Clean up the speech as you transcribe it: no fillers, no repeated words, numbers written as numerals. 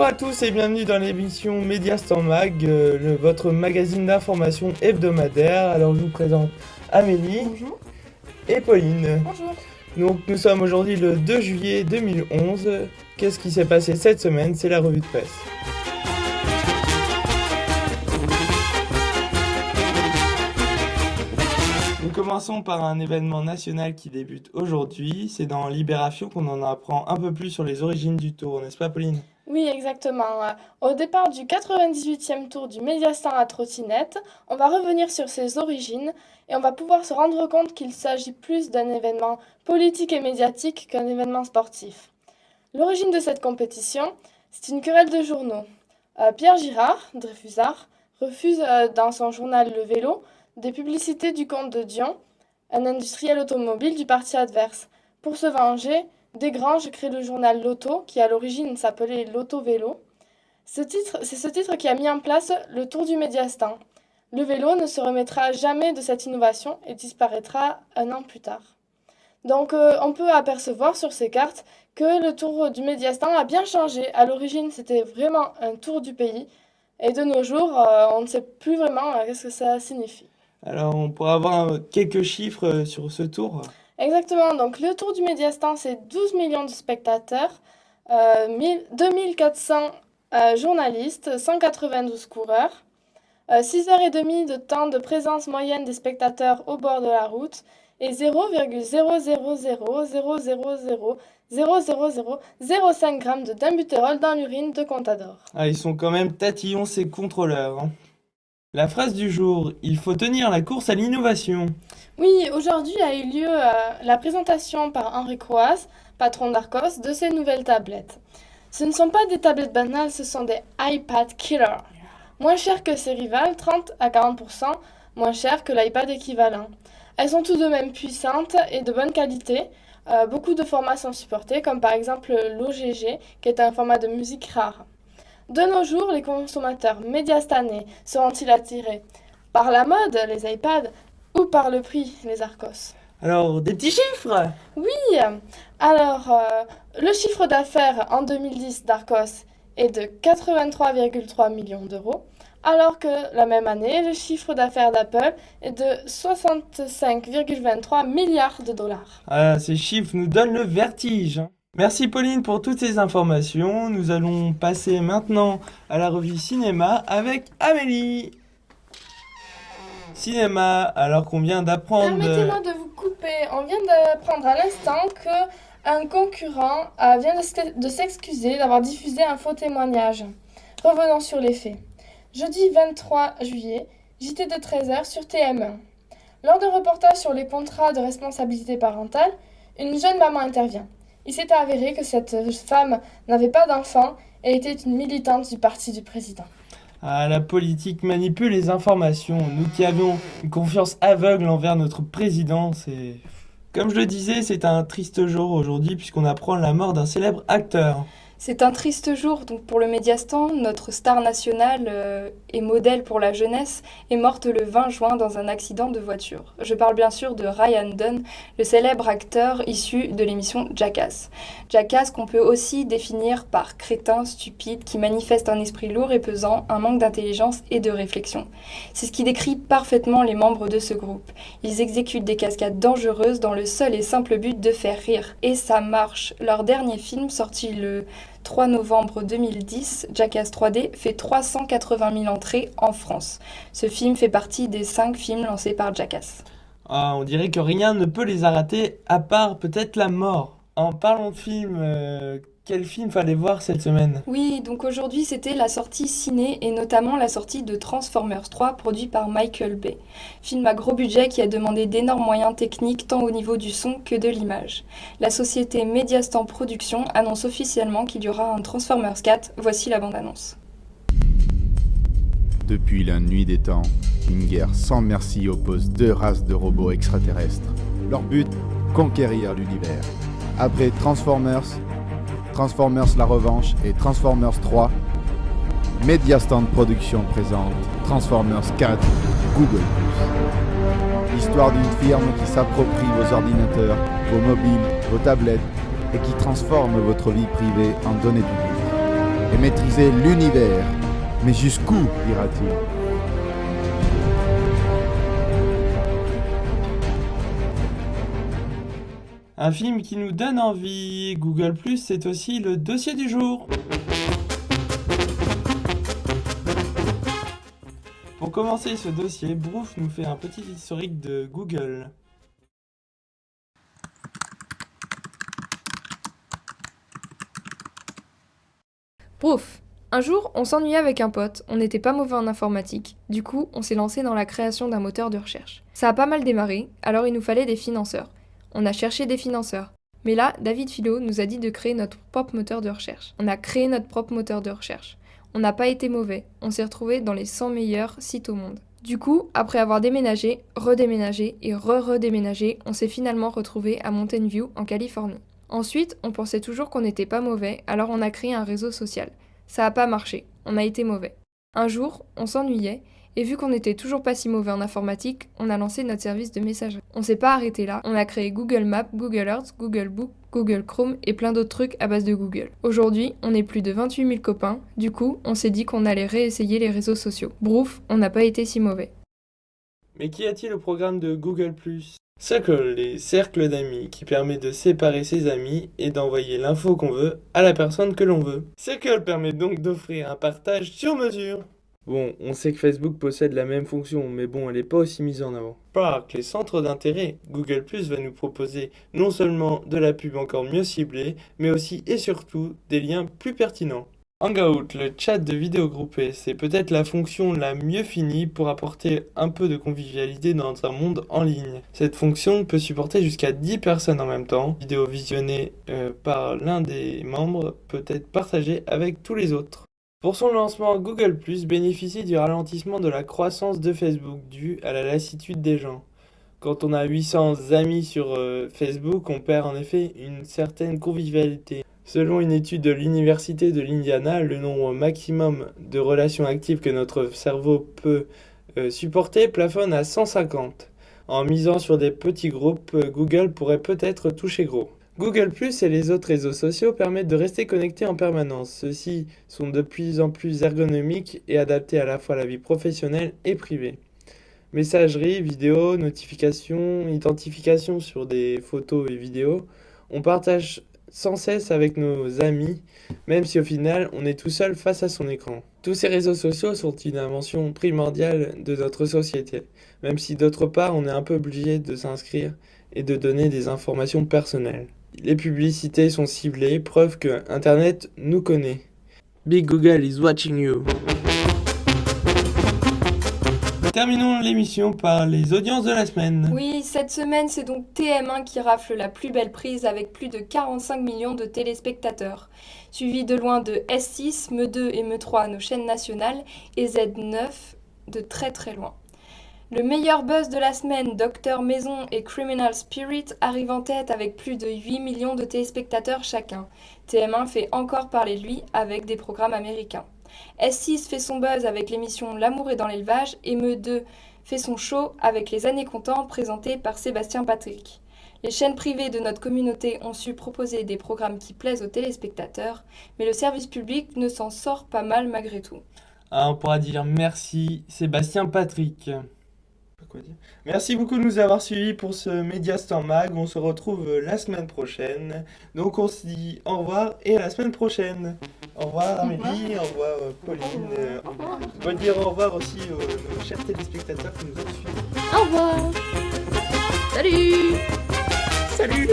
à tous et bienvenue dans l'émission Mediastan Mag, votre magazine d'information hebdomadaire. Alors je vous présente Amélie. Bonjour. Et Pauline. Bonjour. Donc nous sommes aujourd'hui le 2 juillet 2011. Qu'est-ce qui s'est passé cette semaine? C'est la revue de presse. Nous commençons par un événement national qui débute aujourd'hui. C'est dans Libération qu'on en apprend un peu plus sur les origines du Tour, n'est-ce pas Pauline? Oui, exactement. Au départ du 98e Tour du Mediastan à trottinette, on va revenir sur ses origines et on va pouvoir se rendre compte qu'il s'agit plus d'un événement politique et médiatique qu'un événement sportif. L'origine de cette compétition, c'est une querelle de journaux. Pierre Girard, Dreyfusard, refuse dans son journal Le Vélo des publicités du comte de Dion, un industriel automobile du parti adverse. Pour se venger, Desgranges crée le journal L'Auto, qui à l'origine s'appelait L'Auto-Vélo. C'est ce titre qui a mis en place le Tour du Mediastan. Le vélo ne se remettra jamais de cette innovation et disparaîtra un an plus tard. Donc on peut apercevoir sur ces cartes que le Tour du Mediastan a bien changé. À l'origine, c'était vraiment un tour du pays. Et de nos jours, on ne sait plus vraiment qu'est-ce que ça signifie. Alors on pourra avoir quelques chiffres sur ce tour. Exactement, donc le Tour du Mediastan, c'est 12 millions de spectateurs, 2400 journalistes, 192 coureurs, 6h30 de temps de présence moyenne des spectateurs au bord de la route et 0,00000000005 grammes de denbuterol dans l'urine de Contador. Ah, ils sont quand même tatillons ces contrôleurs, hein. La phrase du jour, il faut tenir la course à l'innovation. Oui, aujourd'hui a eu lieu la présentation par Henri Coas, patron d'Arcos, de ses nouvelles tablettes. Ce ne sont pas des tablettes banales, ce sont des iPad Killer. Moins chères que ses rivales, 30 à 40% moins chères que l'iPad équivalent. Elles sont tout de même puissantes et de bonne qualité. Beaucoup de formats sont supportés, comme par exemple l'OGG, qui est un format de musique rare. De nos jours, les consommateurs médiastanais seront-ils attirés par la mode, les iPads, ou par le prix, les Arcos? Alors, des petits chiffres? Oui, alors le chiffre d'affaires en 2010 d'Arcos est de 83,3 millions d'euros, alors que la même année, le chiffre d'affaires d'Apple est de 65,23 milliards de dollars. Ah, ces chiffres nous donnent le vertige. Merci Pauline pour toutes ces informations. Nous allons passer maintenant à la revue cinéma avec Amélie. Cinéma, alors qu'on vient d'apprendre... Permettez-moi de vous couper. On vient d'apprendre à l'instant qu'un concurrent vient de s'excuser d'avoir diffusé un faux témoignage. Revenons sur les faits. Jeudi 23 juillet, JT de 13h sur TM1. Lors d'un reportage sur les contrats de responsabilité parentale, une jeune maman intervient. Il s'est avéré que cette femme n'avait pas d'enfant et était une militante du parti du président. Ah, la politique manipule les informations. Nous qui avions une confiance aveugle envers notre président, c'est... Comme je le disais, c'est un triste jour aujourd'hui puisqu'on apprend la mort d'un célèbre acteur. C'est un triste jour donc pour le Mediastan. Notre star nationale et modèle pour la jeunesse est morte le 20 juin dans un accident de voiture. Je parle bien sûr de Ryan Dunn, le célèbre acteur issu de l'émission Jackass. Jackass qu'on peut aussi définir par crétin, stupide, qui manifeste un esprit lourd et pesant, un manque d'intelligence et de réflexion. C'est ce qui décrit parfaitement les membres de ce groupe. Ils exécutent des cascades dangereuses dans le seul et simple but de faire rire. Et ça marche. Leur dernier film, sorti le 3 novembre 2010, Jackass 3D fait 380 000 entrées en France. Ce film fait partie des 5 films lancés par Jackass. Ah, on dirait que rien ne peut les arrêter, à part peut-être la mort. En parlant de film, quel film fallait voir cette semaine? Oui, donc aujourd'hui c'était la sortie ciné et notamment la sortie de Transformers 3 produit par Michael Bay. Film à gros budget qui a demandé d'énormes moyens techniques tant au niveau du son que de l'image. La société Mediastan Productions annonce officiellement qu'il y aura un Transformers 4, voici la bande-annonce. Depuis la nuit des temps, une guerre sans merci oppose deux races de robots extraterrestres. Leur but, conquérir l'univers. Après Transformers La Revanche et Transformers 3, Mediastan Productions présente Transformers 4 Google+. L'histoire d'une firme qui s'approprie vos ordinateurs, vos mobiles, vos tablettes et qui transforme votre vie privée en données publiques. et maîtriser l'univers. Mais jusqu'où ira-t-il ? Un film qui nous donne envie. Google+, c'est aussi le dossier du jour. Pour commencer ce dossier, Brouf nous fait un petit historique de Google. Brouf. Un jour, on s'ennuyait avec un pote, on n'était pas mauvais en informatique, du coup, on s'est lancé dans la création d'un moteur de recherche. Ça a pas mal démarré, alors il nous fallait des financeurs. On a cherché des financeurs. Mais là, David Philo nous a dit de créer notre propre moteur de recherche. On a créé notre propre moteur de recherche. On n'a pas été mauvais, on s'est retrouvé dans les 100 meilleurs sites au monde. Du coup, après avoir déménagé, redéménagé et redéménagé, on s'est finalement retrouvé à Mountain View, en Californie. Ensuite, on pensait toujours qu'on n'était pas mauvais, alors on a créé un réseau social. Ça a pas marché, on a été mauvais. Un jour, on s'ennuyait, et vu qu'on n'était toujours pas si mauvais en informatique, on a lancé notre service de messagerie. On s'est pas arrêté là, on a créé Google Maps, Google Earth, Google Book, Google Chrome et plein d'autres trucs à base de Google. Aujourd'hui, on est plus de 28 000 copains, du coup, on s'est dit qu'on allait réessayer les réseaux sociaux. Brouf, on n'a pas été si mauvais. Mais qu'y a-t-il au programme de Google+? Circle, les cercles d'amis, qui permet de séparer ses amis et d'envoyer l'info qu'on veut à la personne que l'on veut. Circle permet donc d'offrir un partage sur mesure. Bon, on sait que Facebook possède la même fonction, mais bon, elle n'est pas aussi mise en avant. Park, les centres d'intérêt. Google+, va nous proposer non seulement de la pub encore mieux ciblée, mais aussi et surtout des liens plus pertinents. Hangout, le chat de vidéo groupée, c'est peut-être la fonction la mieux finie pour apporter un peu de convivialité dans un monde en ligne. Cette fonction peut supporter jusqu'à 10 personnes en même temps. Vidéo visionnée par l'un des membres peut être partagée avec tous les autres. Pour son lancement, Google+ bénéficie du ralentissement de la croissance de Facebook due à la lassitude des gens. Quand on a 800 amis sur Facebook, on perd en effet une certaine convivialité. Selon une étude de l'Université de l'Indiana, le nombre maximum de relations actives que notre cerveau peut supporter plafonne à 150. En misant sur des petits groupes, Google pourrait peut-être toucher gros. Google+ et les autres réseaux sociaux permettent de rester connectés en permanence. Ceux-ci sont de plus en plus ergonomiques et adaptés à la fois à la vie professionnelle et privée. Messagerie, vidéo, notifications, identification sur des photos et vidéos. On partage sans cesse avec nos amis, même si au final on est tout seul face à son écran. Tous ces réseaux sociaux sont une invention primordiale de notre société, même si d'autre part on est un peu obligé de s'inscrire et de donner des informations personnelles. Les publicités sont ciblées, preuve que Internet nous connaît. Big Google is watching you. Terminons l'émission par les audiences de la semaine. Oui, cette semaine, c'est donc TM1 qui rafle la plus belle prise avec plus de 45 millions de téléspectateurs. Suivi de loin de S6, Me2 et Me3, nos chaînes nationales, et Z9 de très très loin. Le meilleur buzz de la semaine, Docteur Maison et Criminal Spirit arrivent en tête avec plus de 8 millions de téléspectateurs chacun. TM1 fait encore parler de lui avec des programmes américains. S6 fait son buzz avec l'émission L'amour est dans l'élevage et Me2 fait son show avec Les années comptantes présenté par Sébastien Patrick. Les chaînes privées de notre communauté ont su proposer des programmes qui plaisent aux téléspectateurs, mais le service public ne s'en sort pas mal malgré tout. On pourra dire merci Sébastien Patrick. Quoi dire. Merci beaucoup de nous avoir suivis pour ce Mediastar Mag. On se retrouve la semaine prochaine. Donc on se dit au revoir et à la semaine prochaine. Au revoir Amélie, au revoir Pauline. On va dire au revoir aussi aux chers téléspectateurs qui nous ont suivis. Au revoir. Salut. Salut.